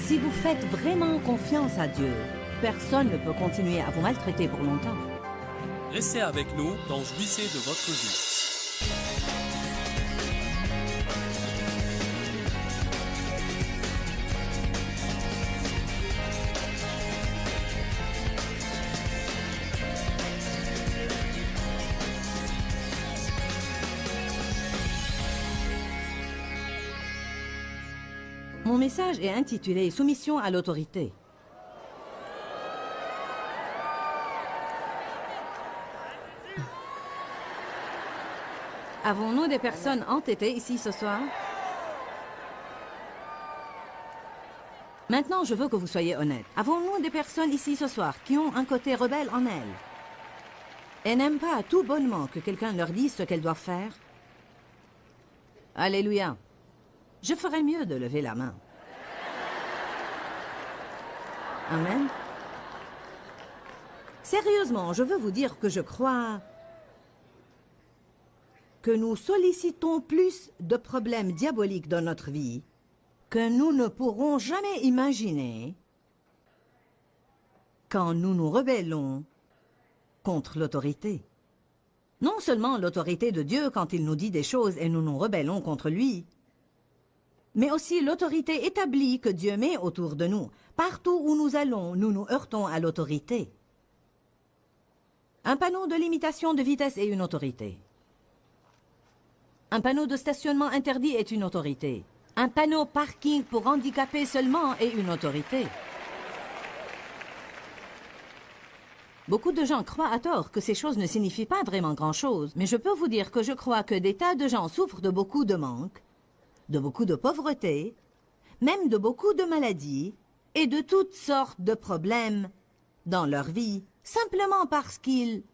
Si vous faites vraiment confiance à Dieu, personne ne peut continuer à vous maltraiter pour longtemps. Restez avec nous dans Jouissez de votre vie. Mon message est intitulé « Soumission à l'autorité ». Avons-nous des personnes entêtées ici ce soir? Maintenant, je veux que vous soyez honnêtes. Avons-nous des personnes ici ce soir qui ont un côté rebelle en elles et n'aiment pas tout bonnement que quelqu'un leur dise ce qu'elles doivent faire? Alléluia. Je ferais mieux de lever la main. Amen. Sérieusement, je veux vous dire que je crois que nous sollicitons plus de problèmes diaboliques dans notre vie que nous ne pourrons jamais imaginer quand nous nous rebellons contre l'autorité. Non seulement l'autorité de Dieu quand il nous dit des choses et nous nous rebellons contre lui, mais aussi l'autorité établie que Dieu met autour de nous. Partout où nous allons, nous nous heurtons à l'autorité. Un panneau de limitation de vitesse est une autorité. Un panneau de stationnement interdit est une autorité. Un panneau parking pour handicapés seulement est une autorité. Beaucoup de gens croient à tort que ces choses ne signifient pas vraiment grand-chose, mais je peux vous dire que je crois que des tas de gens souffrent de beaucoup de manques, de beaucoup de pauvreté, même de beaucoup de maladies et de toutes sortes de problèmes dans leur vie, simplement parce qu'ils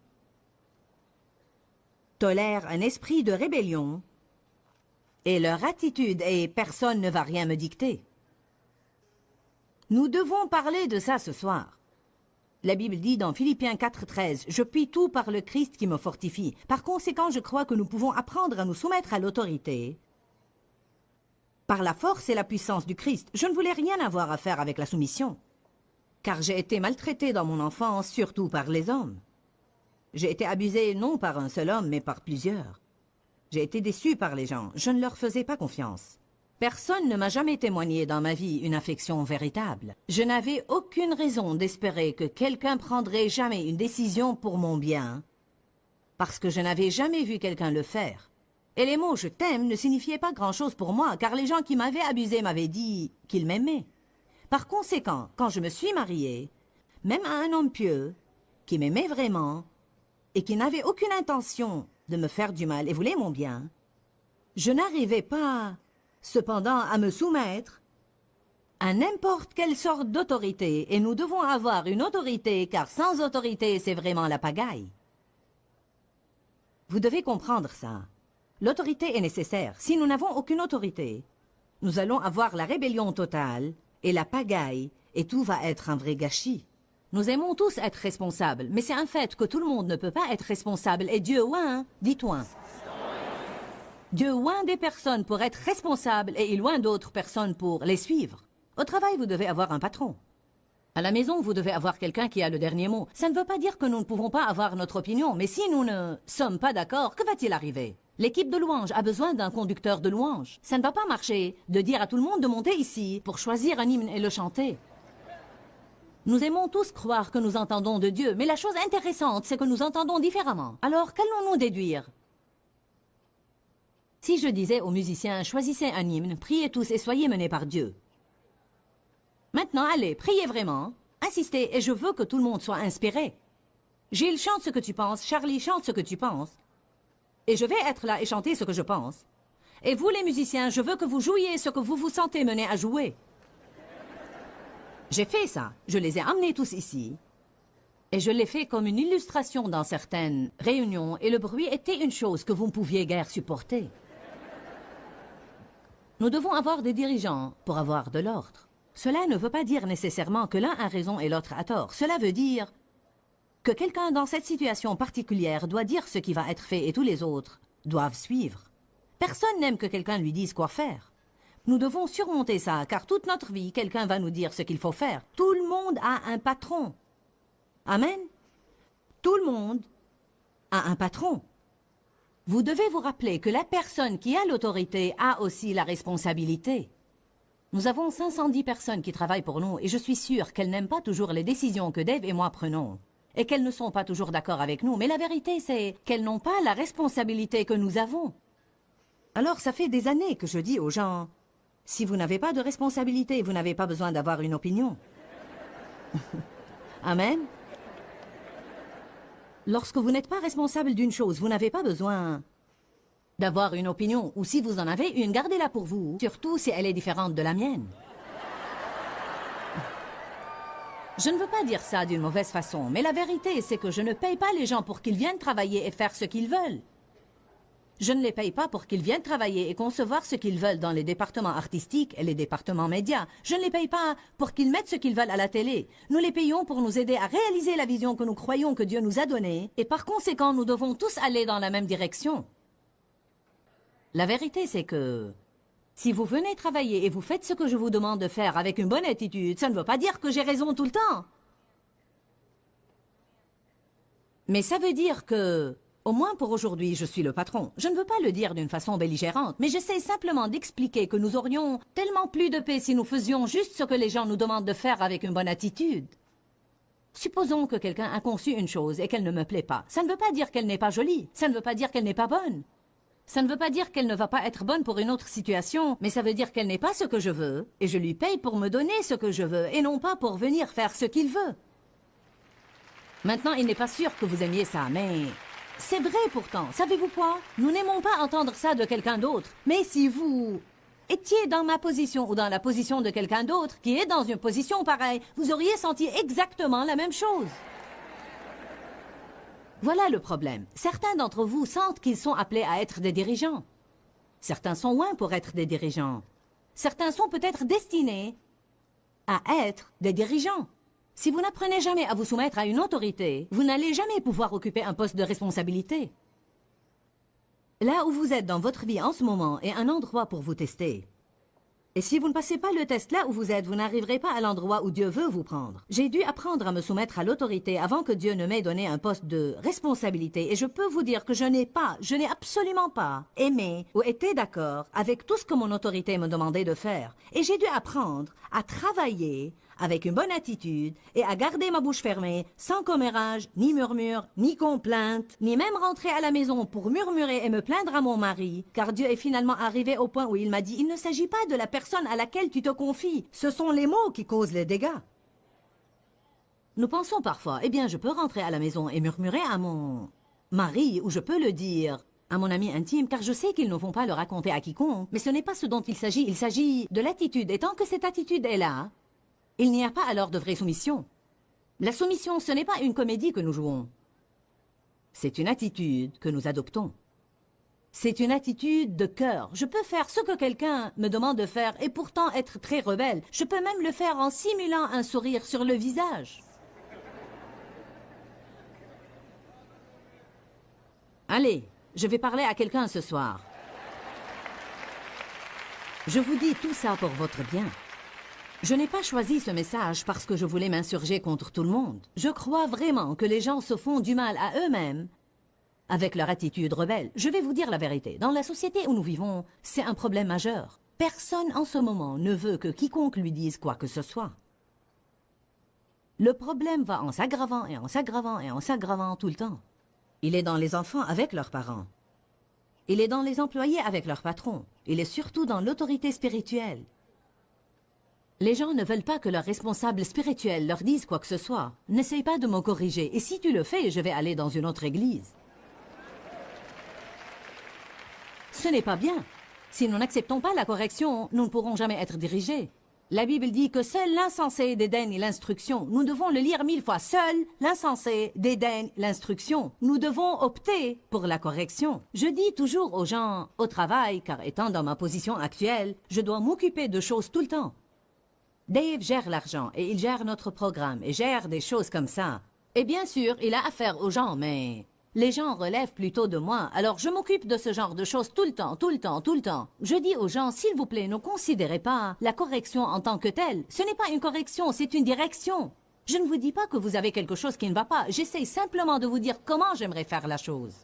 tolèrent un esprit de rébellion et leur attitude est « personne ne va rien me dicter ». Nous devons parler de ça ce soir. La Bible dit dans Philippiens 4,13 « Je puis tout par le Christ qui me fortifie ». Par conséquent, je crois que nous pouvons apprendre à nous soumettre à l'autorité par la force et la puissance du Christ. Je ne voulais rien avoir à faire avec la soumission, car j'ai été maltraité dans mon enfance, surtout par les hommes. J'ai été abusé non par un seul homme, mais par plusieurs. J'ai été déçu par les gens, je ne leur faisais pas confiance. Personne ne m'a jamais témoigné dans ma vie une affection véritable. Je n'avais aucune raison d'espérer que quelqu'un prendrait jamais une décision pour mon bien, parce que je n'avais jamais vu quelqu'un le faire. Et les mots « je t'aime » ne signifiaient pas grand-chose pour moi, car les gens qui m'avaient abusé m'avaient dit qu'ils m'aimaient. Par conséquent, quand je me suis mariée, même à un homme pieux, qui m'aimait vraiment, et qui n'avait aucune intention de me faire du mal et voulait mon bien, je n'arrivais pas, cependant, à me soumettre à n'importe quelle sorte d'autorité, et nous devons avoir une autorité, car sans autorité, c'est vraiment la pagaille. Vous devez comprendre ça. L'autorité est nécessaire. Si nous n'avons aucune autorité, nous allons avoir la rébellion totale et la pagaille, et tout va être un vrai gâchis. Nous aimons tous être responsables, mais c'est un fait que tout le monde ne peut pas être responsable, et Dieu oint, dites oint. Dieu oint des personnes pour être responsables, et il oint d'autres personnes pour les suivre. Au travail, vous devez avoir un patron. À la maison, vous devez avoir quelqu'un qui a le dernier mot. Ça ne veut pas dire que nous ne pouvons pas avoir notre opinion, mais si nous ne sommes pas d'accord, que va-t-il arriver? L'équipe de louange a besoin d'un conducteur de louange. Ça ne va pas marcher de dire à tout le monde de monter ici pour choisir un hymne et le chanter. Nous aimons tous croire que nous entendons de Dieu, mais la chose intéressante, c'est que nous entendons différemment. Alors, qu'allons-nous déduire? Si je disais aux musiciens, choisissez un hymne, priez tous et soyez menés par Dieu. Maintenant, allez, priez vraiment, insistez, et je veux que tout le monde soit inspiré. Gilles, chante ce que tu penses, Charlie, chante ce que tu penses. Et je vais être là et chanter ce que je pense. Et vous, les musiciens, je veux que vous jouiez ce que vous vous sentez mené à jouer. J'ai fait ça. Je les ai amenés tous ici. Et je l'ai fait comme une illustration dans certaines réunions. Et le bruit était une chose que vous ne pouviez guère supporter. Nous devons avoir des dirigeants pour avoir de l'ordre. Cela ne veut pas dire nécessairement que l'un a raison et l'autre a tort. Cela veut dire que quelqu'un dans cette situation particulière doit dire ce qui va être fait et tous les autres doivent suivre. Personne n'aime que quelqu'un lui dise quoi faire. Nous devons surmonter ça, car toute notre vie, quelqu'un va nous dire ce qu'il faut faire. Tout le monde a un patron. Amen. Tout le monde a un patron. Vous devez vous rappeler que la personne qui a l'autorité a aussi la responsabilité. Nous avons 510 personnes qui travaillent pour nous et je suis sûre qu'elles n'aiment pas toujours les décisions que Dave et moi prenons et qu'elles ne sont pas toujours d'accord avec nous. Mais la vérité, c'est qu'elles n'ont pas la responsabilité que nous avons. Alors, ça fait des années que je dis aux gens, si vous n'avez pas de responsabilité, vous n'avez pas besoin d'avoir une opinion. Amen. Lorsque vous n'êtes pas responsable d'une chose, vous n'avez pas besoin d'avoir une opinion. Ou si vous en avez une, gardez-la pour vous, surtout si elle est différente de la mienne. Je ne veux pas dire ça d'une mauvaise façon, mais la vérité, c'est que je ne paye pas les gens pour qu'ils viennent travailler et faire ce qu'ils veulent. Je ne les paye pas pour qu'ils viennent travailler et concevoir ce qu'ils veulent dans les départements artistiques et les départements médias. Je ne les paye pas pour qu'ils mettent ce qu'ils veulent à la télé. Nous les payons pour nous aider à réaliser la vision que nous croyons que Dieu nous a donnée. Et par conséquent, nous devons tous aller dans la même direction. La vérité, c'est que si vous venez travailler et vous faites ce que je vous demande de faire avec une bonne attitude, ça ne veut pas dire que j'ai raison tout le temps. Mais ça veut dire que... Au moins pour aujourd'hui, je suis le patron. Je ne veux pas le dire d'une façon belligérante, mais j'essaie simplement d'expliquer que nous aurions tellement plus de paix si nous faisions juste ce que les gens nous demandent de faire avec une bonne attitude. Supposons que quelqu'un a conçu une chose et qu'elle ne me plaît pas. Ça ne veut pas dire qu'elle n'est pas jolie. Ça ne veut pas dire qu'elle n'est pas bonne. Ça ne veut pas dire qu'elle ne va pas être bonne pour une autre situation, mais ça veut dire qu'elle n'est pas ce que je veux, et je lui paye pour me donner ce que je veux, et non pas pour venir faire ce qu'il veut. Maintenant, il n'est pas sûr que vous aimiez ça, mais... C'est vrai pourtant, savez-vous quoi? Nous n'aimons pas entendre ça de quelqu'un d'autre. Mais si vous étiez dans ma position ou dans la position de quelqu'un d'autre qui est dans une position pareille, vous auriez senti exactement la même chose. Voilà le problème. Certains d'entre vous sentent qu'ils sont appelés à être des dirigeants. Certains sont loin pour être des dirigeants. Certains sont peut-être destinés à être des dirigeants. Si vous n'apprenez jamais à vous soumettre à une autorité, vous n'allez jamais pouvoir occuper un poste de responsabilité. Là où vous êtes dans votre vie en ce moment est un endroit pour vous tester. Et si vous ne passez pas le test là où vous êtes, vous n'arriverez pas à l'endroit où Dieu veut vous prendre. J'ai dû apprendre à me soumettre à l'autorité avant que Dieu ne m'ait donné un poste de responsabilité. Et je peux vous dire que je n'ai absolument pas aimé ou été d'accord avec tout ce que mon autorité me demandait de faire. Et j'ai dû apprendre à travailler avec une bonne attitude et à garder ma bouche fermée, sans commérage, ni murmure, ni complainte, ni même rentrer à la maison pour murmurer et me plaindre à mon mari, car Dieu est finalement arrivé au point où il m'a dit « Il ne s'agit pas de la personne à laquelle tu te confies, ce sont les mots qui causent les dégâts. » Nous pensons parfois « Eh bien, je peux rentrer à la maison et murmurer à mon mari, ou je peux le dire à mon ami intime, car je sais qu'ils ne vont pas le raconter à quiconque. » Mais ce n'est pas ce dont il s'agit de l'attitude. Et tant que cette attitude est là, il n'y a pas alors de vraie soumission. La soumission, ce n'est pas une comédie que nous jouons. C'est une attitude que nous adoptons. C'est une attitude de cœur. Je peux faire ce que quelqu'un me demande de faire et pourtant être très rebelle. Je peux même le faire en simulant un sourire sur le visage. Allez, je vais parler à quelqu'un ce soir. Je vous dis tout ça pour votre bien. Je n'ai pas choisi ce message parce que je voulais m'insurger contre tout le monde. Je crois vraiment que les gens se font du mal à eux-mêmes avec leur attitude rebelle. Je vais vous dire la vérité. Dans la société où nous vivons, c'est un problème majeur. Personne en ce moment ne veut que quiconque lui dise quoi que ce soit. Le problème va en s'aggravant et en s'aggravant et en s'aggravant tout le temps. Il est dans les enfants avec leurs parents. Il est dans les employés avec leurs patrons. Il est surtout dans l'autorité spirituelle. Les gens ne veulent pas que leurs responsables spirituels leur disent quoi que ce soit. N'essaye pas de me corriger. Et si tu le fais, je vais aller dans une autre église. Ce n'est pas bien. Si nous n'acceptons pas la correction, nous ne pourrons jamais être dirigés. La Bible dit que seul l'insensé dédaigne l'instruction. Nous devons le lire 1000 fois. Seul l'insensé dédaigne l'instruction. Nous devons opter pour la correction. Je dis toujours aux gens au travail, car étant dans ma position actuelle, je dois m'occuper de choses tout le temps. Dave gère l'argent et il gère notre programme et gère des choses comme ça. Et bien sûr, il a affaire aux gens, mais Les gens relèvent plutôt de moi, alors je m'occupe de ce genre de choses tout le temps, tout le temps, tout le temps. Je dis aux gens, s'il vous plaît, ne considérez pas la correction en tant que telle. Ce n'est pas une correction, c'est une direction. Je ne vous dis pas que vous avez quelque chose qui ne va pas. J'essaie simplement de vous dire comment j'aimerais faire la chose.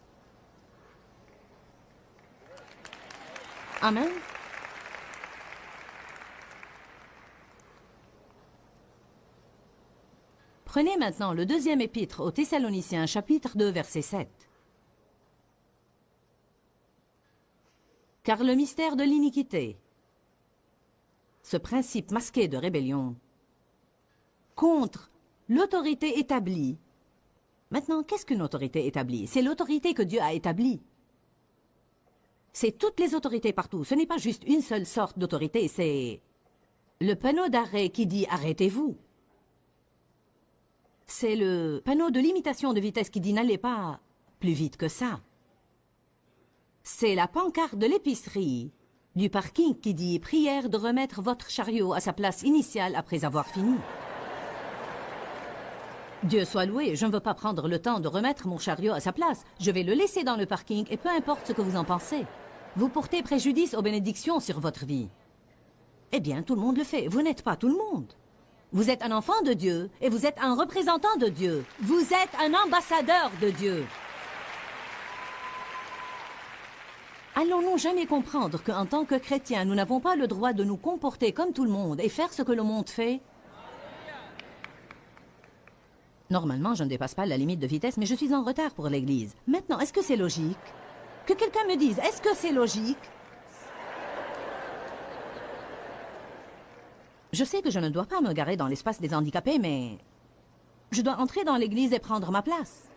Amen. Prenez maintenant le deuxième épître aux Thessaloniciens, chapitre 2, verset 7. Car le mystère de l'iniquité, ce principe masqué de rébellion, contre l'autorité établie. Maintenant, qu'est-ce qu'une autorité établie? C'est l'autorité que Dieu a établie. C'est toutes les autorités partout. Ce n'est pas juste une seule sorte d'autorité, c'est le panneau d'arrêt qui dit « arrêtez-vous ». C'est le panneau de limitation de vitesse qui dit « n'allez pas plus vite que ça ». C'est la pancarte de l'épicerie, du parking qui dit « prière de remettre votre chariot à sa place initiale après avoir fini ». Dieu soit loué, je ne veux pas prendre le temps de remettre mon chariot à sa place. Je vais le laisser dans le parking et peu importe ce que vous en pensez. Vous portez préjudice aux bénédictions sur votre vie. Eh bien, tout le monde le fait. Vous n'êtes pas tout le monde. Vous êtes un enfant de Dieu et vous êtes un représentant de Dieu. Vous êtes un ambassadeur de Dieu. Allons-nous jamais comprendre qu'en tant que chrétiens, nous n'avons pas le droit de nous comporter comme tout le monde et faire ce que le monde fait? Normalement, je ne dépasse pas la limite de vitesse, mais je suis en retard pour l'église. Maintenant, est-ce que c'est logique? Que quelqu'un me dise, est-ce que c'est logique? Je sais que je ne dois pas me garer dans l'espace des handicapés, mais je dois entrer dans l'église et prendre ma place.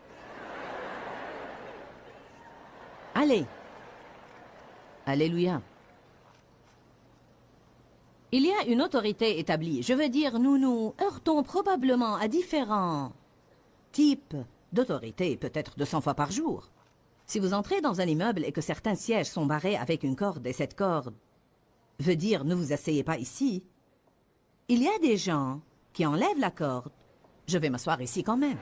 Allez. Alléluia. Il y a une autorité établie. Je veux dire, nous nous heurtons probablement à différents types d'autorité, peut-être 200 fois par jour. Si vous entrez dans un immeuble et que certains sièges sont barrés avec une corde, et cette corde veut dire « ne vous asseyez pas ici », il y a des gens qui enlèvent la corde. Je vais m'asseoir ici quand même.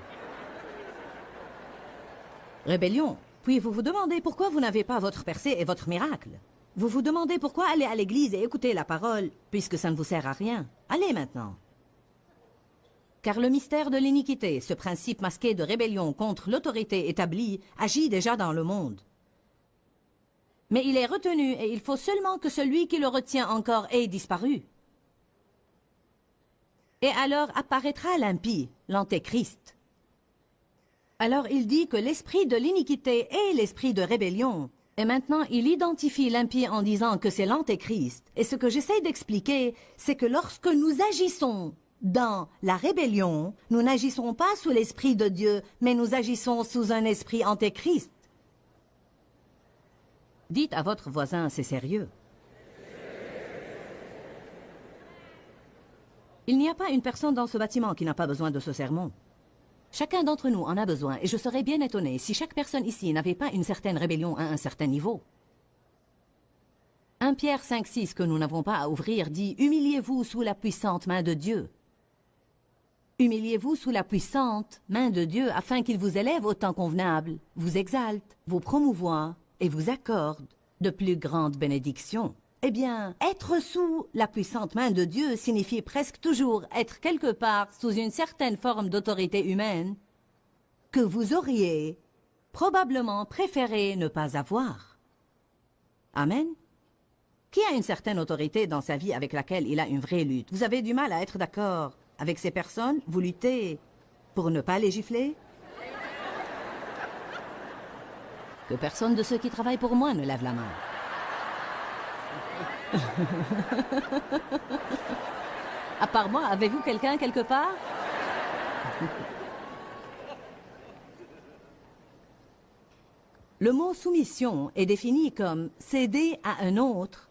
Rébellion. Puis vous vous demandez pourquoi vous n'avez pas votre percée et votre miracle. Vous vous demandez pourquoi aller à l'église et écouter la parole, puisque ça ne vous sert à rien. Allez maintenant. Car le mystère de l'iniquité, ce principe masqué de rébellion contre l'autorité établie, agit déjà dans le monde. Mais il est retenu et il faut seulement que celui qui le retient encore ait disparu. Et alors apparaîtra l'impie, l'antéchrist. Alors il dit que l'esprit de l'iniquité est l'esprit de rébellion. Et maintenant, il identifie l'impie en disant que c'est l'antéchrist. Et ce que j'essaie d'expliquer, c'est que lorsque nous agissons dans la rébellion, nous n'agissons pas sous l'esprit de Dieu, mais nous agissons sous un esprit antéchrist. Dites à votre voisin, c'est sérieux. Il n'y a pas une personne dans ce bâtiment qui n'a pas besoin de ce sermon. Chacun d'entre nous en a besoin, et je serais bien étonné si chaque personne ici n'avait pas une certaine rébellion à un certain niveau. 1 Pierre 5,6 que nous n'avons pas à ouvrir dit « Humiliez-vous sous la puissante main de Dieu ». Humiliez-vous sous la puissante main de Dieu afin qu'il vous élève au temps convenable, vous exalte, vous promouvoie et vous accorde de plus grandes bénédictions. Eh bien, être sous la puissante main de Dieu signifie presque toujours être quelque part sous une certaine forme d'autorité humaine que vous auriez probablement préféré ne pas avoir. Amen. Qui a une certaine autorité dans sa vie avec laquelle il a une vraie lutte? Vous avez du mal à être d'accord avec ces personnes? Vous luttez pour ne pas les gifler? Que personne de ceux qui travaillent pour moi ne lève la main. À part moi, avez-vous quelqu'un quelque part? Le mot soumission est défini comme céder à un autre,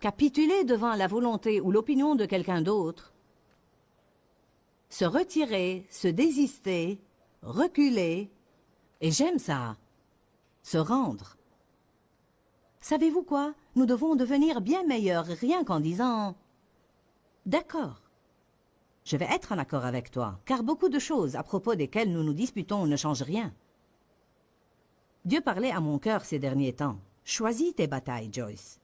capituler devant la volonté ou l'opinion de quelqu'un d'autre, se retirer, se désister, reculer, et j'aime ça, se rendre. Savez-vous quoi? Nous devons devenir bien meilleurs rien qu'en disant « D'accord, je vais être en accord avec toi, car beaucoup de choses à propos desquelles nous nous disputons ne changent rien. Dieu parlait à mon cœur ces derniers temps. Choisis tes batailles, Joyce.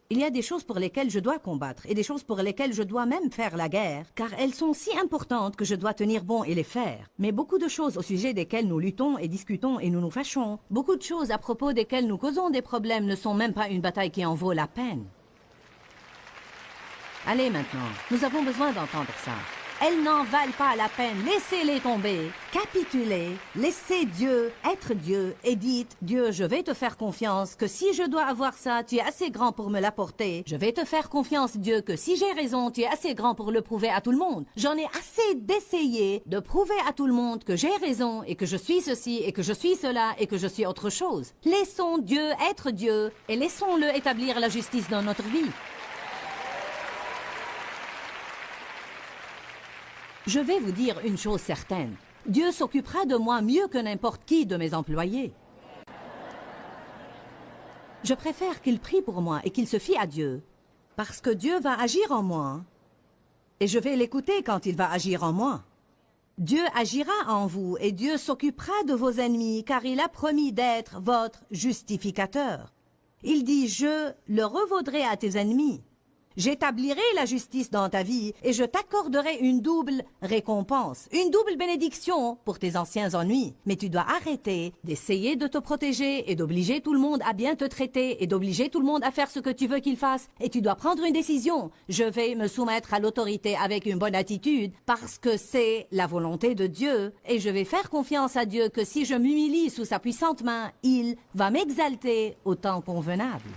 Il y a des choses pour lesquelles je dois combattre et des choses pour lesquelles je dois même faire la guerre, car elles sont si importantes que je dois tenir bon et les faire. Mais beaucoup de choses au sujet desquelles nous luttons et discutons et nous nous fâchons, beaucoup de choses à propos desquelles nous causons des problèmes ne sont même pas une bataille qui en vaut la peine. Allez maintenant, nous avons besoin d'entendre ça. Elles n'en valent pas la peine, laissez-les tomber, capitulez, laissez Dieu être Dieu et dites, Dieu, je vais te faire confiance, que si je dois avoir ça, tu es assez grand pour me l'apporter. Je vais te faire confiance, Dieu, que si j'ai raison, tu es assez grand pour le prouver à tout le monde. J'en ai assez d'essayer de prouver à tout le monde que j'ai raison et que je suis ceci et que je suis cela et que je suis autre chose. Laissons Dieu être Dieu et laissons-le établir la justice dans notre vie. Je vais vous dire une chose certaine. Dieu s'occupera de moi mieux que n'importe qui de mes employés. Je préfère qu'il prie pour moi et qu'il se fie à Dieu, parce que Dieu va agir en moi, et je vais l'écouter quand il va agir en moi. Dieu agira en vous, et Dieu s'occupera de vos ennemis, car il a promis d'être votre justificateur. Il dit, je le revaudrai à tes ennemis. J'établirai la justice dans ta vie et je t'accorderai une double récompense, une double bénédiction pour tes anciens ennuis. Mais tu dois arrêter d'essayer de te protéger et d'obliger tout le monde à bien te traiter et d'obliger tout le monde à faire ce que tu veux qu'il fasse. Et tu dois prendre une décision. Je vais me soumettre à l'autorité avec une bonne attitude parce que c'est la volonté de Dieu. Et je vais faire confiance à Dieu que si je m'humilie sous sa puissante main, il va m'exalter au temps convenable.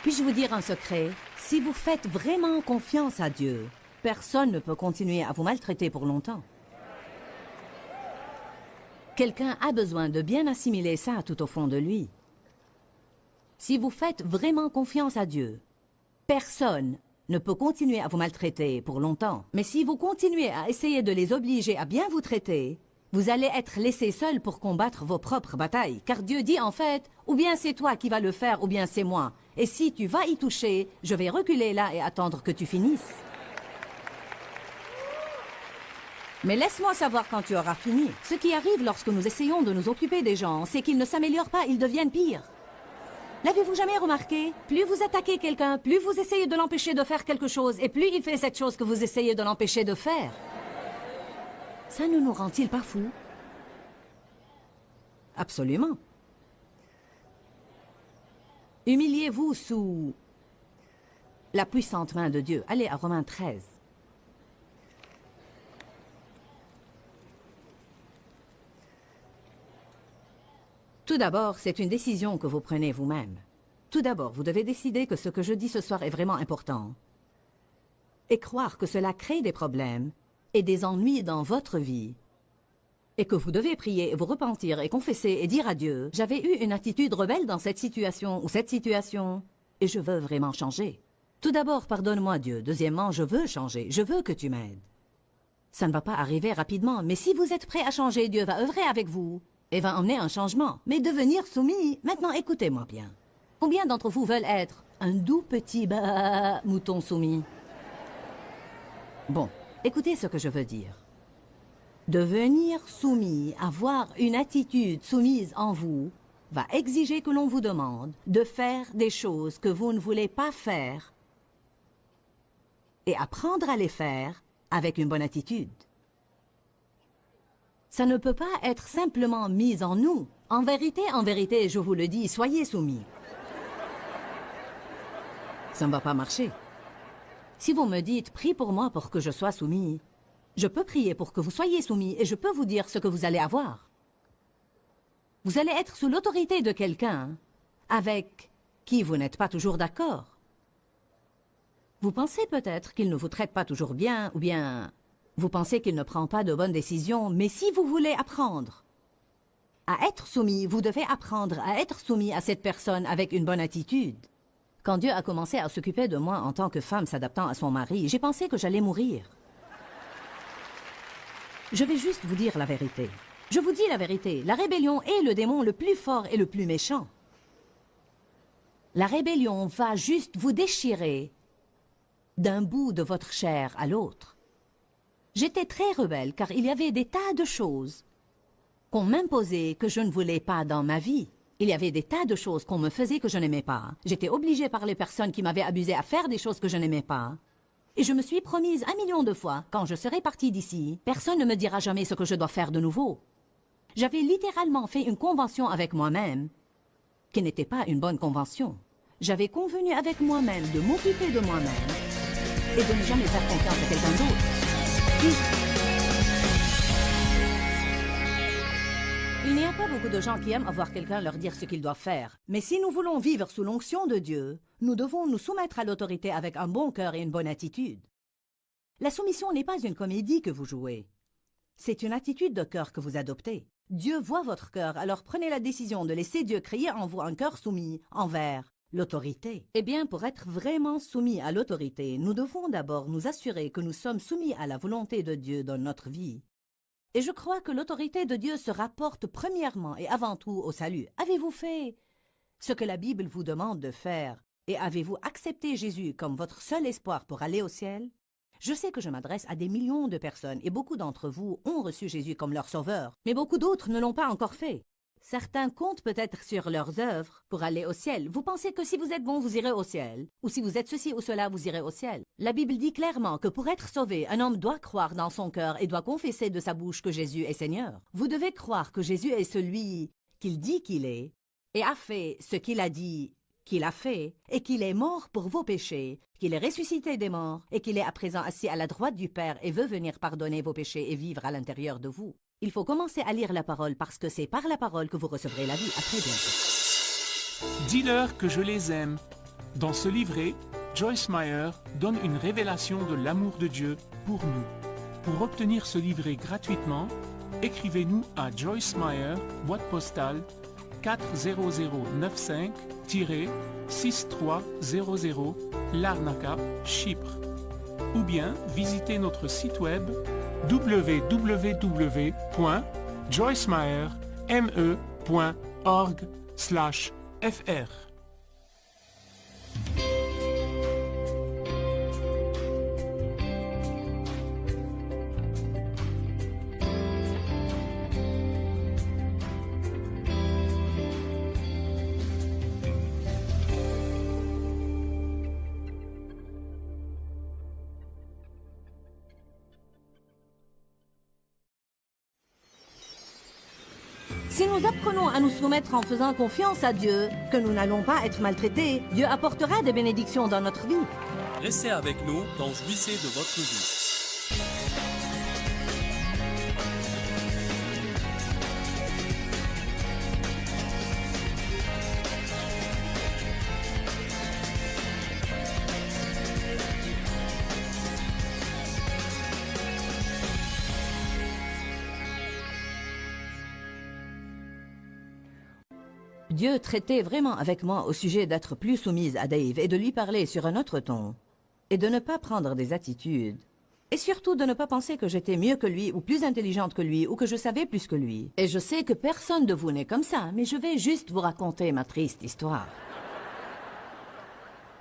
Puis-je vous dire un secret? Si vous faites vraiment confiance à Dieu, personne ne peut continuer à vous maltraiter pour longtemps. Quelqu'un a besoin de bien assimiler ça tout au fond de lui. Si vous faites vraiment confiance à Dieu, personne ne peut continuer à vous maltraiter pour longtemps. Mais si vous continuez à essayer de les obliger à bien vous traiter, vous allez être laissé seul pour combattre vos propres batailles. Car Dieu dit en fait, ou bien c'est toi qui vas le faire, ou bien c'est moi. Et si tu vas y toucher, je vais reculer là et attendre que tu finisses. Mais laisse-moi savoir quand tu auras fini. Ce qui arrive lorsque nous essayons de nous occuper des gens, c'est qu'ils ne s'améliorent pas, ils deviennent pires. L'avez-vous jamais remarqué? Plus vous attaquez quelqu'un, plus vous essayez de l'empêcher de faire quelque chose, et plus il fait cette chose que vous essayez de l'empêcher de faire. Ça ne nous rend-il pas fous? Absolument. Humiliez-vous sous la puissante main de Dieu. Allez à Romains 13. Tout d'abord, c'est une décision que vous prenez vous-même. Tout d'abord, vous devez décider que ce que je dis ce soir est vraiment important. Et croire que cela crée des problèmes et des ennuis dans votre vie. Et que vous devez prier et vous repentir et confesser et dire à Dieu, j'avais eu une attitude rebelle dans cette situation ou cette situation, et je veux vraiment changer. Tout d'abord, pardonne-moi Dieu. Deuxièmement, je veux changer. Je veux que tu m'aides. Ça ne va pas arriver rapidement, mais si vous êtes prêt à changer, Dieu va œuvrer avec vous et va emmener un changement. Mais devenir soumis, maintenant écoutez-moi bien. Combien d'entre vous veulent être un doux petit mouton soumis? Bon, écoutez ce que je veux dire. Devenir soumis, avoir une attitude soumise en vous, va exiger que l'on vous demande de faire des choses que vous ne voulez pas faire et apprendre à les faire avec une bonne attitude. Ça ne peut pas être simplement mis en nous. En vérité, je vous le dis, soyez soumis. Ça ne va pas marcher. Si vous me dites, prie pour moi pour que je sois soumis, je peux prier pour que vous soyez soumis et je peux vous dire ce que vous allez avoir. Vous allez être sous l'autorité de quelqu'un avec qui vous n'êtes pas toujours d'accord. Vous pensez peut-être qu'il ne vous traite pas toujours bien, ou bien vous pensez qu'il ne prend pas de bonnes décisions, mais si vous voulez apprendre à être soumis, vous devez apprendre à être soumis à cette personne avec une bonne attitude. Quand Dieu a commencé à s'occuper de moi en tant que femme s'adaptant à son mari, j'ai pensé que j'allais mourir. Je vais juste vous dire la vérité. Je vous dis la vérité, la rébellion est le démon le plus fort et le plus méchant. La rébellion va juste vous déchirer d'un bout de votre chair à l'autre. J'étais très rebelle car il y avait des tas de choses qu'on m'imposait que je ne voulais pas dans ma vie. Il y avait des tas de choses qu'on me faisait que je n'aimais pas. J'étais obligée par les personnes qui m'avaient abusée à faire des choses que je n'aimais pas. Et je me suis promise 1 million de fois, quand je serai partie d'ici, personne ne me dira jamais ce que je dois faire de nouveau. J'avais littéralement fait une convention avec moi-même, qui n'était pas une bonne convention. J'avais convenu avec moi-même de m'occuper de moi-même et de ne jamais faire confiance à quelqu'un d'autre. Il n'y a pas beaucoup de gens qui aiment avoir quelqu'un leur dire ce qu'ils doivent faire. Mais si nous voulons vivre sous l'onction de Dieu, nous devons nous soumettre à l'autorité avec un bon cœur et une bonne attitude. La soumission n'est pas une comédie que vous jouez. C'est une attitude de cœur que vous adoptez. Dieu voit votre cœur, alors prenez la décision de laisser Dieu créer en vous un cœur soumis envers l'autorité. Eh bien, pour être vraiment soumis à l'autorité, nous devons d'abord nous assurer que nous sommes soumis à la volonté de Dieu dans notre vie. Et je crois que l'autorité de Dieu se rapporte premièrement et avant tout au salut. Avez-vous fait ce que la Bible vous demande de faire? Et avez-vous accepté Jésus comme votre seul espoir pour aller au ciel? Je sais que je m'adresse à des millions de personnes et beaucoup d'entre vous ont reçu Jésus comme leur sauveur, mais beaucoup d'autres ne l'ont pas encore fait. Certains comptent peut-être sur leurs œuvres pour aller au ciel. Vous pensez que si vous êtes bon, vous irez au ciel, ou si vous êtes ceci ou cela, vous irez au ciel. La Bible dit clairement que pour être sauvé, un homme doit croire dans son cœur et doit confesser de sa bouche que Jésus est Seigneur. Vous devez croire que Jésus est celui qu'il dit qu'il est et a fait ce qu'il a dit qu'il a fait, et qu'il est mort pour vos péchés, qu'il est ressuscité des morts, et qu'il est à présent assis à la droite du Père et veut venir pardonner vos péchés et vivre à l'intérieur de vous. Il faut commencer à lire la parole parce que c'est par la parole que vous recevrez la vie. À très bientôt. Dis-leur que je les aime. Dans ce livret, Joyce Meyer donne une révélation de l'amour de Dieu pour nous. Pour obtenir ce livret gratuitement, écrivez-nous à Joyce Meyer, boîte postale 40095-6300 Larnaca, Chypre. Ou bien visitez notre site web www.joycemeyer.org/fr. Si nous apprenons à nous soumettre en faisant confiance à Dieu, que nous n'allons pas être maltraités, Dieu apportera des bénédictions dans notre vie. Restez avec nous dans Jouissez de votre vie. Dieu traitait vraiment avec moi au sujet d'être plus soumise à Dave et de lui parler sur un autre ton, et de ne pas prendre des attitudes, et surtout de ne pas penser que j'étais mieux que lui ou plus intelligente que lui ou que je savais plus que lui. Et je sais que personne de vous n'est comme ça, mais je vais juste vous raconter ma triste histoire.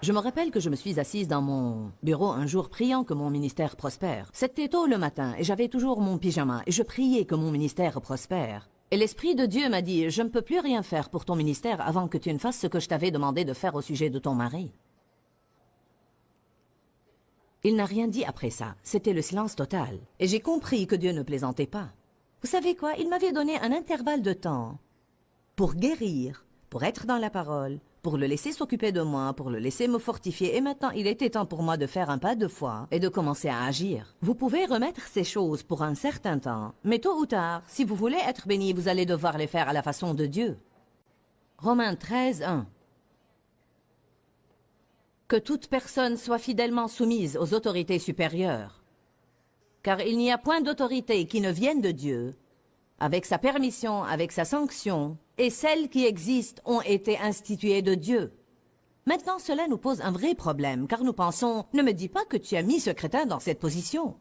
Je me rappelle que je me suis assise dans mon bureau un jour priant que mon ministère prospère. C'était tôt le matin et j'avais toujours mon pyjama et je priais que mon ministère prospère. Et l'Esprit de Dieu m'a dit, je ne peux plus rien faire pour ton ministère avant que tu ne fasses ce que je t'avais demandé de faire au sujet de ton mari. Il n'a rien dit après ça. C'était le silence total. Et j'ai compris que Dieu ne plaisantait pas. Vous savez quoi? Il m'avait donné un intervalle de temps pour guérir, pour être dans la parole, pour le laisser s'occuper de moi, pour le laisser me fortifier. Et maintenant, il était temps pour moi de faire un pas de foi et de commencer à agir. Vous pouvez remettre ces choses pour un certain temps, mais tôt ou tard, si vous voulez être béni, vous allez devoir les faire à la façon de Dieu. Romains 13, 1. Que toute personne soit fidèlement soumise aux autorités supérieures. Car il n'y a point d'autorité qui ne vienne de Dieu, avec sa permission, avec sa sanction, et celles qui existent ont été instituées de Dieu. Maintenant, cela nous pose un vrai problème, car nous pensons, ne me dis pas que tu as mis ce crétin dans cette position.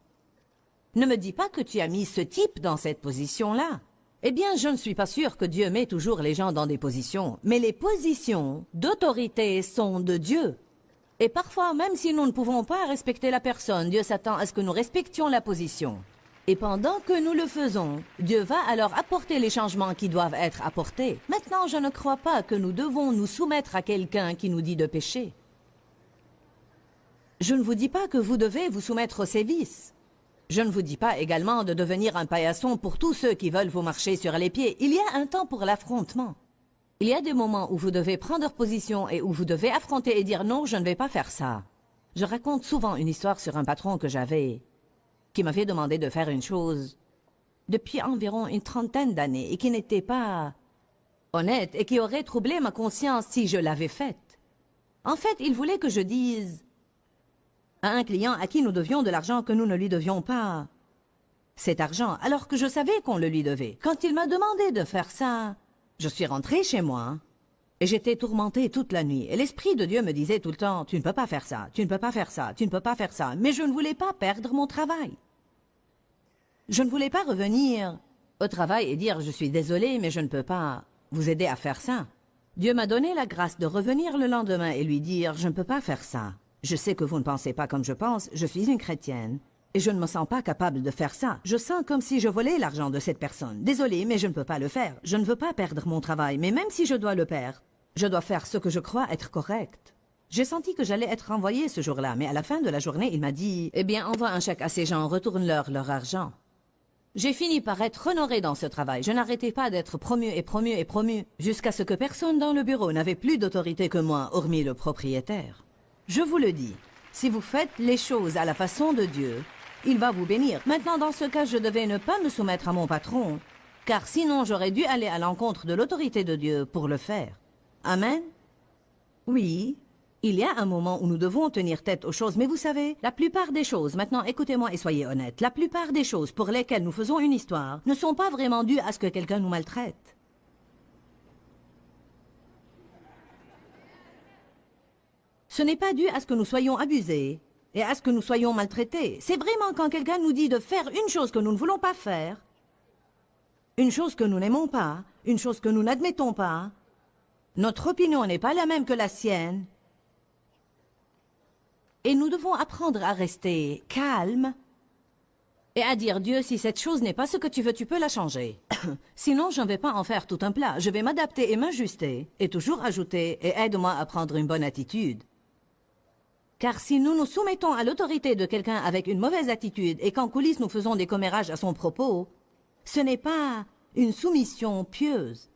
Ne me dis pas que tu as mis ce type dans cette position-là. Eh bien, je ne suis pas sûre que Dieu met toujours les gens dans des positions, mais les positions d'autorité sont de Dieu. Et parfois, même si nous ne pouvons pas respecter la personne, Dieu s'attend à ce que nous respections la position. Et pendant que nous le faisons, Dieu va alors apporter les changements qui doivent être apportés. Maintenant, je ne crois pas que nous devons nous soumettre à quelqu'un qui nous dit de pécher. Je ne vous dis pas que vous devez vous soumettre au sévice. Je ne vous dis pas également de devenir un paillasson pour tous ceux qui veulent vous marcher sur les pieds. Il y a un temps pour l'affrontement. Il y a des moments où vous devez prendre position et où vous devez affronter et dire non, je ne vais pas faire ça. Je raconte souvent une histoire sur un patron que j'avais, qui m'avait demandé de faire une chose depuis environ une trentaine d'années et qui n'était pas honnête et qui aurait troublé ma conscience si je l'avais faite. En fait, il voulait que je dise à un client à qui nous devions de l'argent que nous ne lui devions pas cet argent, alors que je savais qu'on le lui devait. Quand il m'a demandé de faire ça, je suis rentrée chez moi et j'étais tourmentée toute la nuit. Et l'Esprit de Dieu me disait tout le temps, tu ne peux pas faire ça, tu ne peux pas faire ça, tu ne peux pas faire ça. Mais je ne voulais pas perdre mon travail. Je ne voulais pas revenir au travail et dire, je suis désolée, mais je ne peux pas vous aider à faire ça. Dieu m'a donné la grâce de revenir le lendemain et lui dire, je ne peux pas faire ça. Je sais que vous ne pensez pas comme je pense, je suis une chrétienne. Et je ne me sens pas capable de faire ça. Je sens comme si je volais l'argent de cette personne. Désolée, mais je ne peux pas le faire. Je ne veux pas perdre mon travail, mais même si je dois le perdre, je dois faire ce que je crois être correct. J'ai senti que j'allais être renvoyée ce jour-là, mais à la fin de la journée, il m'a dit « Eh bien, envoie un chèque à ces gens, retourne-leur argent. » J'ai fini par être honorée dans ce travail. Je n'arrêtais pas d'être promue et promue et promue, jusqu'à ce que personne dans le bureau n'avait plus d'autorité que moi, hormis le propriétaire. Je vous le dis, si vous faites les choses à la façon de Dieu, il va vous bénir. Maintenant, dans ce cas, je devais ne pas me soumettre à mon patron, car sinon j'aurais dû aller à l'encontre de l'autorité de Dieu pour le faire. Amen? Oui, il y a un moment où nous devons tenir tête aux choses, mais vous savez, la plupart des choses, maintenant écoutez-moi et soyez honnêtes, la plupart des choses pour lesquelles nous faisons une histoire ne sont pas vraiment dues à ce que quelqu'un nous maltraite. Ce n'est pas dû à ce que nous soyons abusés et à ce que nous soyons maltraités. C'est vraiment quand quelqu'un nous dit de faire une chose que nous ne voulons pas faire, une chose que nous n'aimons pas, une chose que nous n'admettons pas. Notre opinion n'est pas la même que la sienne. Et nous devons apprendre à rester calmes et à dire, Dieu, si cette chose n'est pas ce que tu veux, tu peux la changer. Sinon, je ne vais pas en faire tout un plat. Je vais m'adapter et m'ajuster et toujours ajouter et aide-moi à prendre une bonne attitude. Car si nous nous soumettons à l'autorité de quelqu'un avec une mauvaise attitude et qu'en coulisses nous faisons des commérages à son propos, ce n'est pas une soumission pieuse.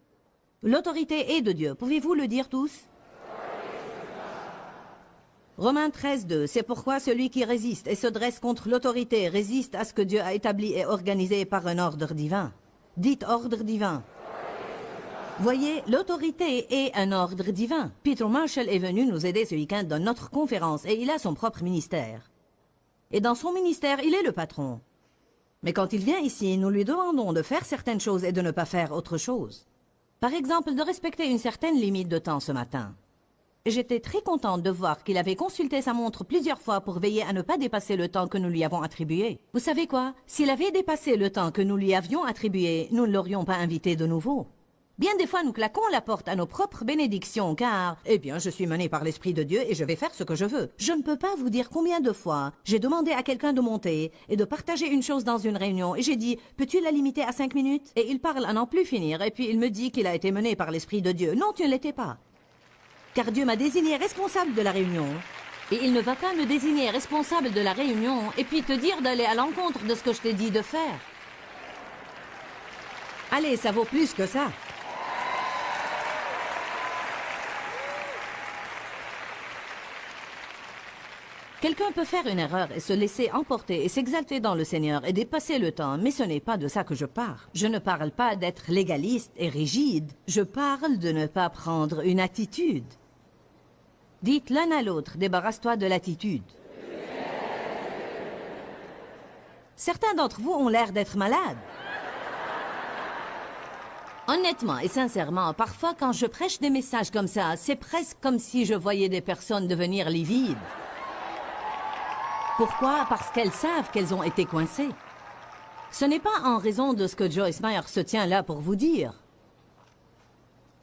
L'autorité est de Dieu. Pouvez-vous le dire tous? Romains 13, 2. C'est pourquoi celui qui résiste et se dresse contre l'autorité résiste à ce que Dieu a établi et organisé par un ordre divin. Dites ordre divin. Voyez, l'autorité est un ordre divin. Peter Marshall est venu nous aider ce week-end dans notre conférence et il a son propre ministère. Et dans son ministère, il est le patron. Mais quand il vient ici, nous lui demandons de faire certaines choses et de ne pas faire autre chose. Par exemple, de respecter une certaine limite de temps ce matin. J'étais très contente de voir qu'il avait consulté sa montre plusieurs fois pour veiller à ne pas dépasser le temps que nous lui avons attribué. Vous savez quoi? S'il avait dépassé le temps que nous lui avions attribué, nous ne l'aurions pas invité de nouveau. Bien des fois, nous claquons la porte à nos propres bénédictions, car, eh bien, je suis menée par l'Esprit de Dieu et je vais faire ce que je veux. Je ne peux pas vous dire combien de fois j'ai demandé à quelqu'un de monter et de partager une chose dans une réunion, et j'ai dit, peux-tu la limiter à 5 minutes? Et il parle à n'en plus finir, et puis il me dit qu'il a été mené par l'Esprit de Dieu. Non, tu ne l'étais pas. Car Dieu m'a désigné responsable de la réunion. Et il ne va pas me désigner responsable de la réunion et puis te dire d'aller à l'encontre de ce que je t'ai dit de faire. Allez, ça vaut plus que ça. Quelqu'un peut faire une erreur et se laisser emporter et s'exalter dans le Seigneur et dépasser le temps, mais ce n'est pas de ça que je parle. Je ne parle pas d'être légaliste et rigide. Je parle de ne pas prendre une attitude. Dites l'un à l'autre, débarrasse-toi de l'attitude. Certains d'entre vous ont l'air d'être malades. Honnêtement et sincèrement, parfois quand je prêche des messages comme ça, c'est presque comme si je voyais des personnes devenir livides. Pourquoi? Parce qu'elles savent qu'elles ont été coincées. Ce n'est pas en raison de ce que Joyce Meyer se tient là pour vous dire.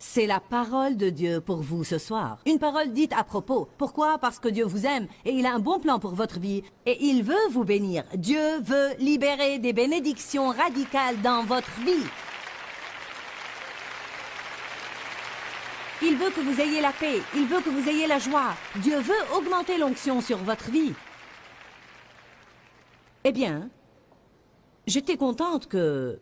C'est la parole de Dieu pour vous ce soir. Une parole dite à propos. Pourquoi? Parce que Dieu vous aime et il a un bon plan pour votre vie. Et il veut vous bénir. Dieu veut libérer des bénédictions radicales dans votre vie. Il veut que vous ayez la paix. Il veut que vous ayez la joie. Dieu veut augmenter l'onction sur votre vie. Eh bien, j'étais contente que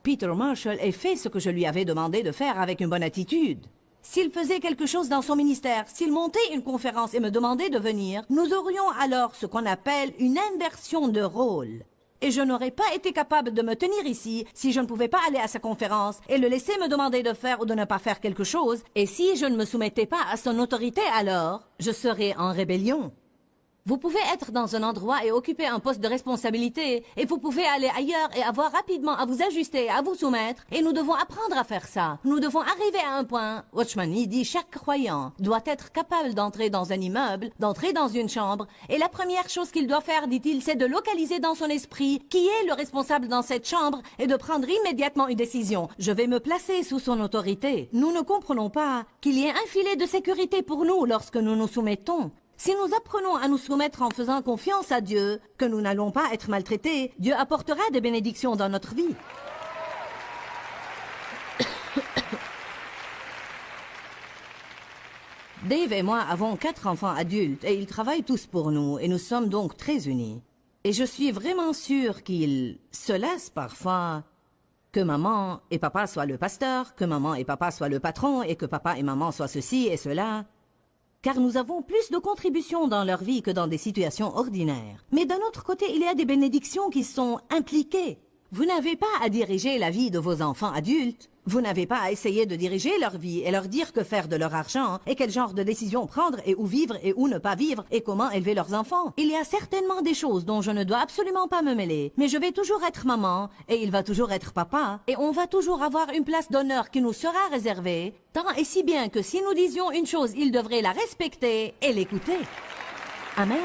Peter Marshall ait fait ce que je lui avais demandé de faire avec une bonne attitude. S'il faisait quelque chose dans son ministère, s'il montait une conférence et me demandait de venir, nous aurions alors ce qu'on appelle une inversion de rôle. Et je n'aurais pas été capable de me tenir ici si je ne pouvais pas aller à sa conférence et le laisser me demander de faire ou de ne pas faire quelque chose. Et si je ne me soumettais pas à son autorité alors, je serais en rébellion. Vous pouvez être dans un endroit et occuper un poste de responsabilité, et vous pouvez aller ailleurs et avoir rapidement à vous ajuster, à vous soumettre, et nous devons apprendre à faire ça. Nous devons arriver à un point. Watchman Nee dit chaque croyant doit être capable d'entrer dans un immeuble, d'entrer dans une chambre, et la première chose qu'il doit faire, dit-il, c'est de localiser dans son esprit qui est le responsable dans cette chambre et de prendre immédiatement une décision. Je vais me placer sous son autorité. Nous ne comprenons pas qu'il y ait un filet de sécurité pour nous lorsque nous nous soumettons. Si nous apprenons à nous soumettre en faisant confiance à Dieu, que nous n'allons pas être maltraités, Dieu apportera des bénédictions dans notre vie. Dave et moi avons 4 enfants adultes et ils travaillent tous pour nous et nous sommes donc très unis. Et je suis vraiment sûre qu'ils se laissent parfois que maman et papa soient le pasteur, que maman et papa soient le patron et que papa et maman soient ceci et cela. Car nous avons plus de contributions dans leur vie que dans des situations ordinaires. Mais d'un autre côté, il y a des bénédictions qui sont impliquées. Vous n'avez pas à diriger la vie de vos enfants adultes. Vous n'avez pas à essayer de diriger leur vie et leur dire que faire de leur argent et quel genre de décision prendre et où vivre et où ne pas vivre et comment élever leurs enfants. Il y a certainement des choses dont je ne dois absolument pas me mêler. Mais je vais toujours être maman et il va toujours être papa et on va toujours avoir une place d'honneur qui nous sera réservée, tant et si bien que si nous disions une chose, ils devraient la respecter et l'écouter. Amen.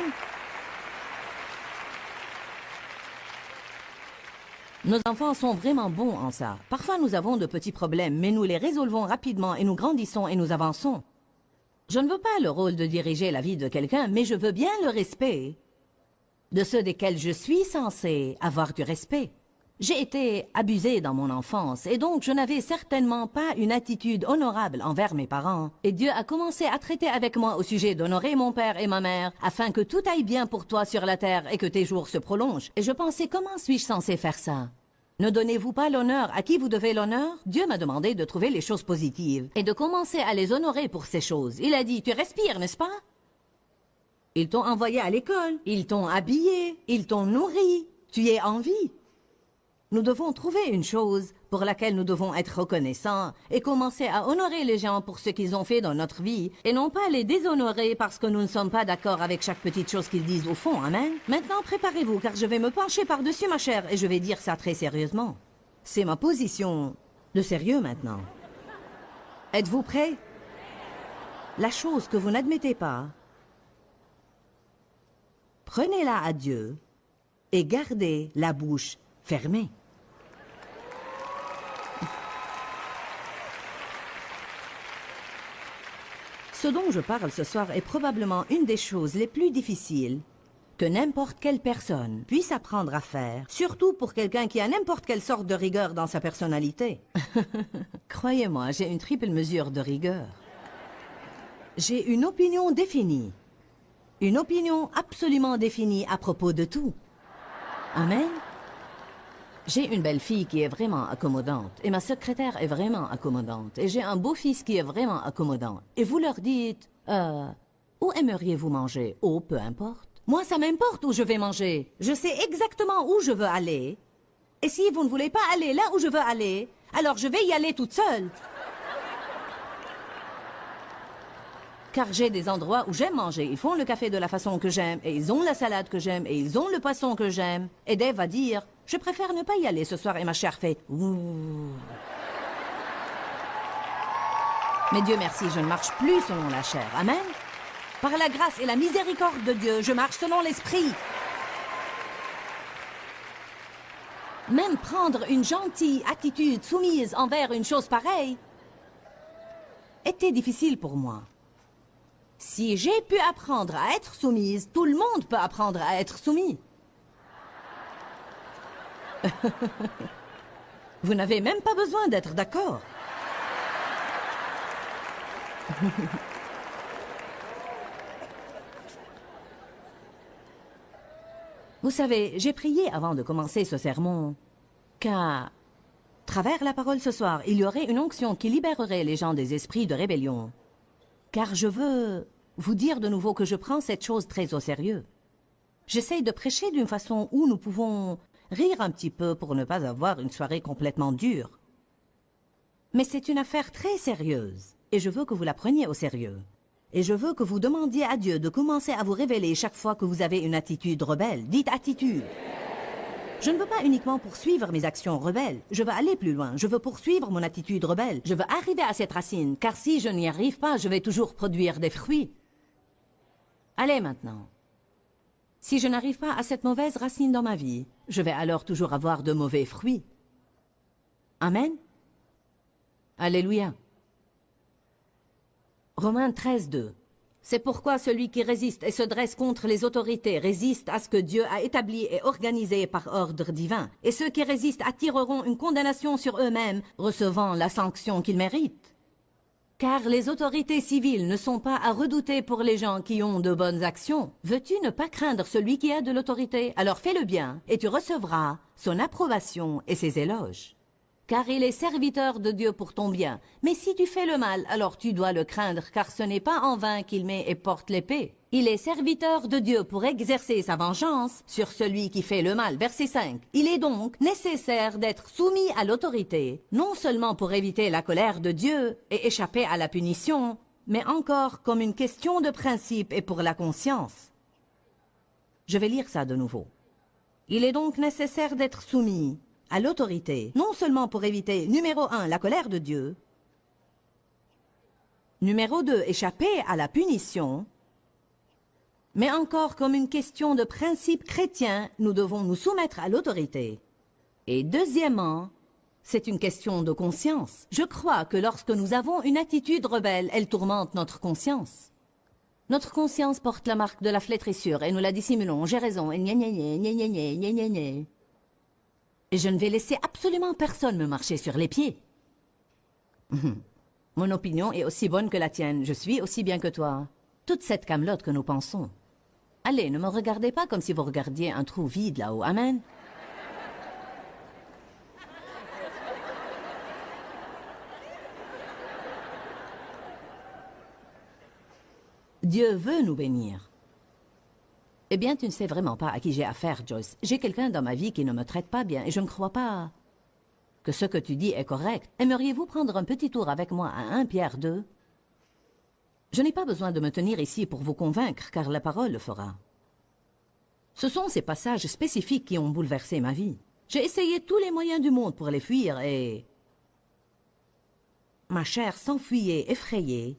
Nos enfants sont vraiment bons en ça. Parfois, nous avons de petits problèmes, mais nous les résolvons rapidement et nous grandissons et nous avançons. Je ne veux pas le rôle de diriger la vie de quelqu'un, mais je veux bien le respect de ceux desquels je suis censé avoir du respect. J'ai été abusée dans mon enfance et donc je n'avais certainement pas une attitude honorable envers mes parents. Et Dieu a commencé à traiter avec moi au sujet d'honorer mon père et ma mère afin que tout aille bien pour toi sur la terre et que tes jours se prolongent. Et je pensais, comment suis-je censée faire ça? Ne donnez-vous pas l'honneur à qui vous devez l'honneur? Dieu m'a demandé de trouver les choses positives et de commencer à les honorer pour ces choses. Il a dit, tu respires, n'est-ce pas? Ils t'ont envoyé à l'école, ils t'ont habillé, ils t'ont nourri, tu es en vie. Nous devons trouver une chose pour laquelle nous devons être reconnaissants et commencer à honorer les gens pour ce qu'ils ont fait dans notre vie et non pas les déshonorer parce que nous ne sommes pas d'accord avec chaque petite chose qu'ils disent au fond. Amen. Maintenant, préparez-vous car je vais me pencher par-dessus ma chair et je vais dire ça très sérieusement. C'est ma position de sérieux maintenant. Êtes-vous prêts? La chose que vous n'admettez pas, prenez-la à Dieu et gardez la bouche fermée. Ce dont je parle ce soir est probablement une des choses les plus difficiles que n'importe quelle personne puisse apprendre à faire, surtout pour quelqu'un qui a n'importe quelle sorte de rigueur dans sa personnalité. Croyez-moi, j'ai une triple mesure de rigueur. J'ai une opinion définie, une opinion absolument définie à propos de tout. Amen. J'ai une belle-fille qui est vraiment accommodante, et ma secrétaire est vraiment accommodante, et j'ai un beau-fils qui est vraiment accommodant. Et vous leur dites, où aimeriez-vous manger? Oh, peu importe. Moi, ça m'importe où je vais manger. Je sais exactement où je veux aller. Et si vous ne voulez pas aller là où je veux aller, alors je vais y aller toute seule. Car j'ai des endroits où j'aime manger. Ils font le café de la façon que j'aime, et ils ont la salade que j'aime, et ils ont le poisson que j'aime. Et Dave va dire, je préfère ne pas y aller ce soir, et ma chair fait ouh. Mais Dieu merci, je ne marche plus selon la chair. Amen. Par la grâce et la miséricorde de Dieu, je marche selon l'esprit. Même prendre une gentille attitude soumise envers une chose pareille, été difficile pour moi. Si j'ai pu apprendre à être soumise, tout le monde peut apprendre à être soumis. Vous n'avez même pas besoin d'être d'accord. Vous savez, j'ai prié avant de commencer ce sermon qu'à travers la parole ce soir, il y aurait une onction qui libérerait les gens des esprits de rébellion. Car je veux vous dire de nouveau que je prends cette chose très au sérieux. J'essaye de prêcher d'une façon où nous pouvons rire un petit peu pour ne pas avoir une soirée complètement dure. Mais c'est une affaire très sérieuse, et je veux que vous la preniez au sérieux. Et je veux que vous demandiez à Dieu de commencer à vous révéler chaque fois que vous avez une attitude rebelle. Dites attitude. Je ne veux pas uniquement poursuivre mes actions rebelles. Je veux aller plus loin. Je veux poursuivre mon attitude rebelle. Je veux arriver à cette racine, car si je n'y arrive pas, je vais toujours produire des fruits. Allez maintenant. Si je n'arrive pas à cette mauvaise racine dans ma vie, je vais alors toujours avoir de mauvais fruits. Amen. Alléluia. Romains 13, 2. C'est pourquoi celui qui résiste et se dresse contre les autorités résiste à ce que Dieu a établi et organisé par ordre divin. Et ceux qui résistent attireront une condamnation sur eux-mêmes, recevant la sanction qu'ils méritent. Car les autorités civiles ne sont pas à redouter pour les gens qui ont de bonnes actions. Veux-tu ne pas craindre celui qui a de l'autorité? Alors fais le bien, et tu recevras son approbation et ses éloges. Car il est serviteur de Dieu pour ton bien. Mais si tu fais le mal, alors tu dois le craindre, car ce n'est pas en vain qu'il met et porte l'épée. Il est serviteur de Dieu pour exercer sa vengeance sur celui qui fait le mal. Verset 5. Il est donc nécessaire d'être soumis à l'autorité, non seulement pour éviter la colère de Dieu et échapper à la punition, mais encore comme une question de principe et pour la conscience. Je vais lire ça de nouveau. Il est donc nécessaire d'être soumis à l'autorité, non seulement pour éviter, numéro 1, la colère de Dieu, numéro 2, échapper à la punition, mais encore comme une question de principe chrétien, nous devons nous soumettre à l'autorité. Et deuxièmement, c'est une question de conscience. Je crois que lorsque nous avons une attitude rebelle, elle tourmente notre conscience. Notre conscience porte la marque de la flétrissure et nous la dissimulons. J'ai raison, et gna gna gna gna gna gna gna gna gna. Et je ne vais laisser absolument personne me marcher sur les pieds. Mon opinion est aussi bonne que la tienne. Je suis aussi bien que toi. Toute cette camelote que nous pensons. Allez, ne me regardez pas comme si vous regardiez un trou vide là-haut. Amen. Dieu veut nous bénir. Eh bien, tu ne sais vraiment pas à qui j'ai affaire, Joyce. J'ai quelqu'un dans ma vie qui ne me traite pas bien et je ne crois pas que ce que tu dis est correct. Aimeriez-vous prendre un petit tour avec moi à 1 Pierre 2? Je n'ai pas besoin de me tenir ici pour vous convaincre, car la parole le fera. Ce sont ces passages spécifiques qui ont bouleversé ma vie. J'ai essayé tous les moyens du monde pour les fuir et ma chair s'enfuyait effrayée.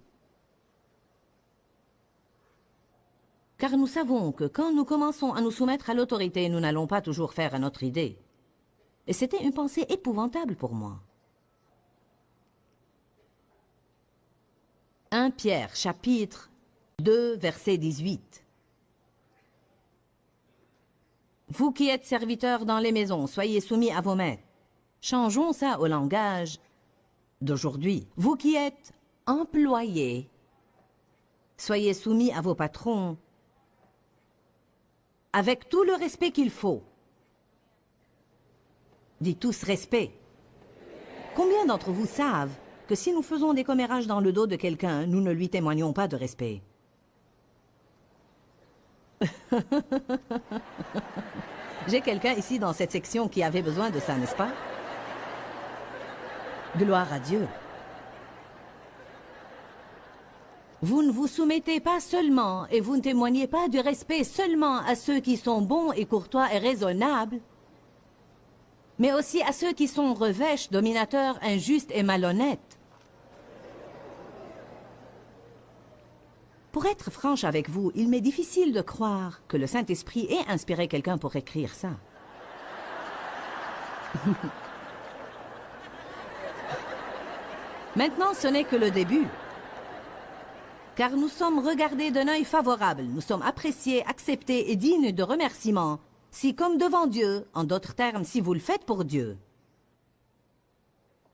Car nous savons que quand nous commençons à nous soumettre à l'autorité, nous n'allons pas toujours faire à notre idée. Et c'était une pensée épouvantable pour moi. 1 Pierre, chapitre 2, verset 18. Vous qui êtes serviteurs dans les maisons, soyez soumis à vos maîtres. Changeons ça au langage d'aujourd'hui. Vous qui êtes employés, soyez soumis à vos patrons avec tout le respect qu'il faut. Dites tous respect. Combien d'entre vous savent que si nous faisons des commérages dans le dos de quelqu'un, nous ne lui témoignons pas de respect? J'ai quelqu'un ici dans cette section qui avait besoin de ça, n'est-ce pas? Gloire à Dieu. Vous ne vous soumettez pas seulement et vous ne témoignez pas du respect seulement à ceux qui sont bons et courtois et raisonnables, mais aussi à ceux qui sont revêches, dominateurs, injustes et malhonnêtes. Pour être franche avec vous, il m'est difficile de croire que le Saint-Esprit ait inspiré quelqu'un pour écrire ça. Maintenant, ce n'est que le début. Car nous sommes regardés d'un œil favorable, nous sommes appréciés, acceptés et dignes de remerciements, si comme devant Dieu, en d'autres termes, si vous le faites pour Dieu,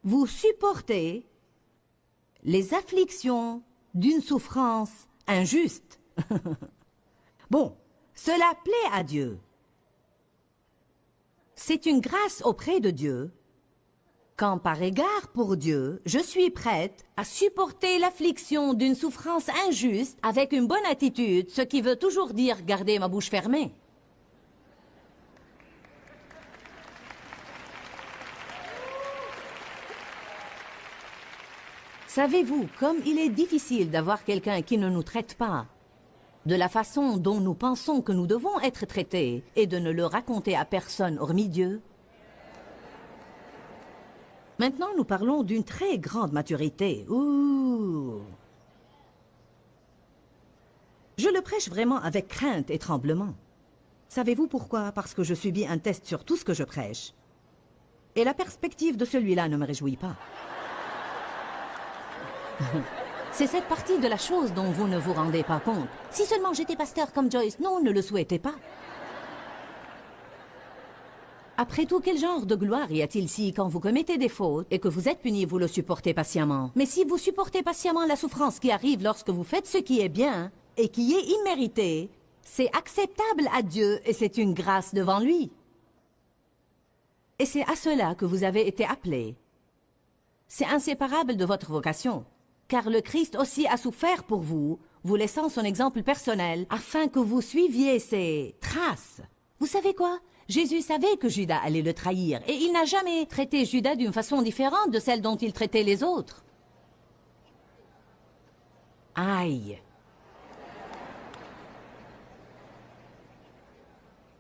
vous supportez les afflictions d'une souffrance injuste. Bon, cela plaît à Dieu. C'est une grâce auprès de Dieu, quand par égard pour Dieu, je suis prête à supporter l'affliction d'une souffrance injuste avec une bonne attitude, ce qui veut toujours dire garder ma bouche fermée. Savez-vous, comme il est difficile d'avoir quelqu'un qui ne nous traite pas de la façon dont nous pensons que nous devons être traités et de ne le raconter à personne hormis Dieu? Maintenant, nous parlons d'une très grande maturité. Ouh! Je le prêche vraiment avec crainte et tremblement. Savez-vous pourquoi? Parce que je subis un test sur tout ce que je prêche. Et la perspective de celui-là ne me réjouit pas. C'est cette partie de la chose dont vous ne vous rendez pas compte. Si seulement j'étais pasteur comme Joyce, non, ne le souhaitez pas. Après tout, quel genre de gloire y a-t-il si, quand vous commettez des fautes et que vous êtes puni, vous le supportez patiemment? Mais si vous supportez patiemment la souffrance qui arrive lorsque vous faites ce qui est bien et qui est immérité, c'est acceptable à Dieu et c'est une grâce devant lui. Et c'est à cela que vous avez été appelés. C'est inséparable de votre vocation. Car le Christ aussi a souffert pour vous, vous laissant son exemple personnel, afin que vous suiviez ses traces. Vous savez quoi? Jésus savait que Judas allait le trahir, et il n'a jamais traité Judas d'une façon différente de celle dont il traitait les autres. Aïe!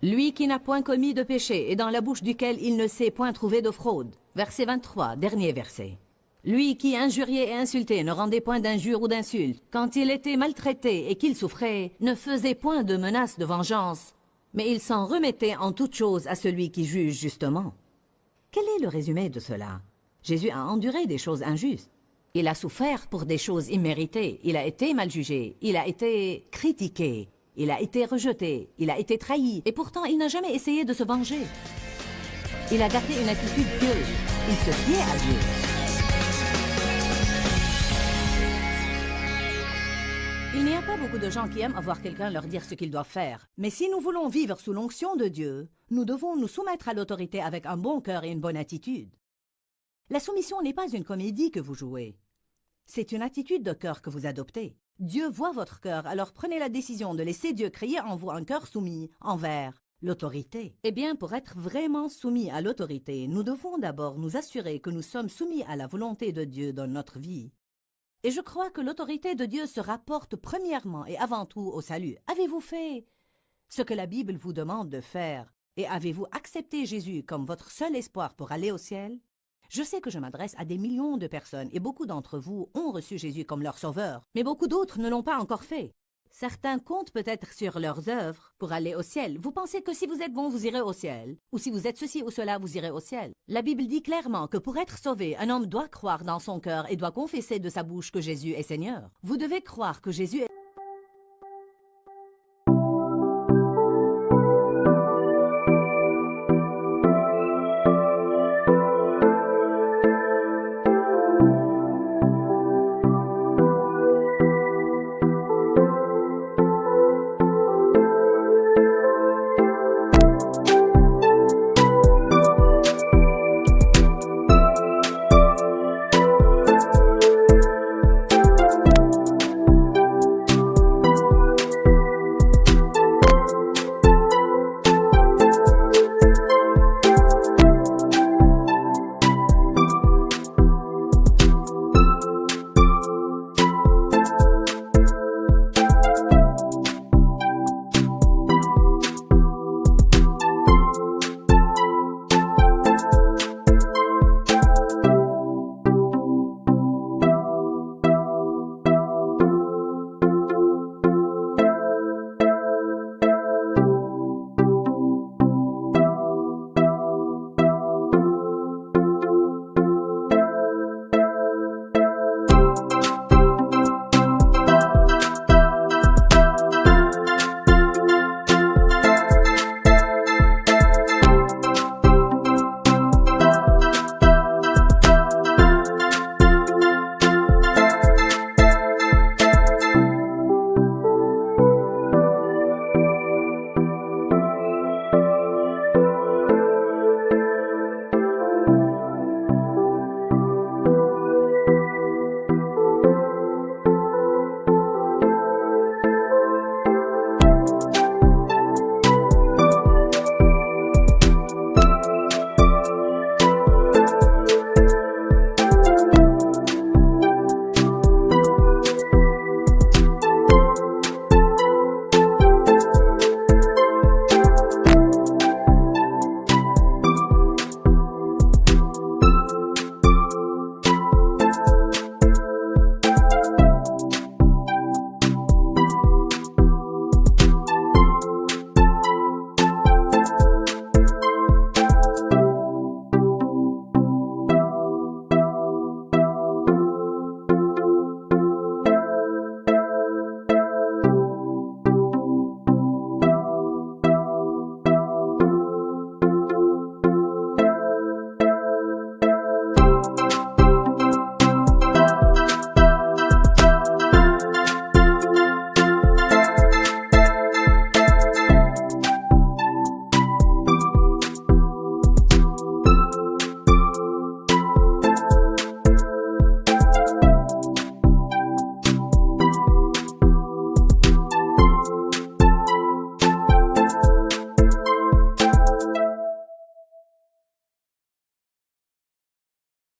Lui qui n'a point commis de péché, et dans la bouche duquel il ne s'est point trouvé de fraude. Verset 23, dernier verset. Lui qui injuriait et insultait ne rendait point d'injures ou d'insultes. Quand il était maltraité et qu'il souffrait, ne faisait point de menaces de vengeance, mais il s'en remettait en toute chose à celui qui juge justement. Quel est le résumé de cela? Jésus a enduré des choses injustes. Il a souffert pour des choses imméritées. Il a été mal jugé. Il a été critiqué. Il a été rejeté. Il a été trahi. Et pourtant, il n'a jamais essayé de se venger. Il a gardé une attitude pieuse. Il se fiait à Dieu. Il n'y a pas beaucoup de gens qui aiment avoir quelqu'un leur dire ce qu'ils doivent faire. Mais si nous voulons vivre sous l'onction de Dieu, nous devons nous soumettre à l'autorité avec un bon cœur et une bonne attitude. La soumission n'est pas une comédie que vous jouez. C'est une attitude de cœur que vous adoptez. Dieu voit votre cœur, alors prenez la décision de laisser Dieu créer en vous un cœur soumis envers l'autorité. Eh bien, pour être vraiment soumis à l'autorité, nous devons d'abord nous assurer que nous sommes soumis à la volonté de Dieu dans notre vie. Et je crois que l'autorité de Dieu se rapporte premièrement et avant tout au salut. Avez-vous fait ce que la Bible vous demande de faire? Et avez-vous accepté Jésus comme votre seul espoir pour aller au ciel? Je sais que je m'adresse à des millions de personnes et beaucoup d'entre vous ont reçu Jésus comme leur sauveur. Mais beaucoup d'autres ne l'ont pas encore fait. Certains comptent peut-être sur leurs œuvres pour aller au ciel. Vous pensez que si vous êtes bon, vous irez au ciel. Ou si vous êtes ceci ou cela, vous irez au ciel. La Bible dit clairement que pour être sauvé, un homme doit croire dans son cœur et doit confesser de sa bouche que Jésus est Seigneur. Vous devez croire que Jésus est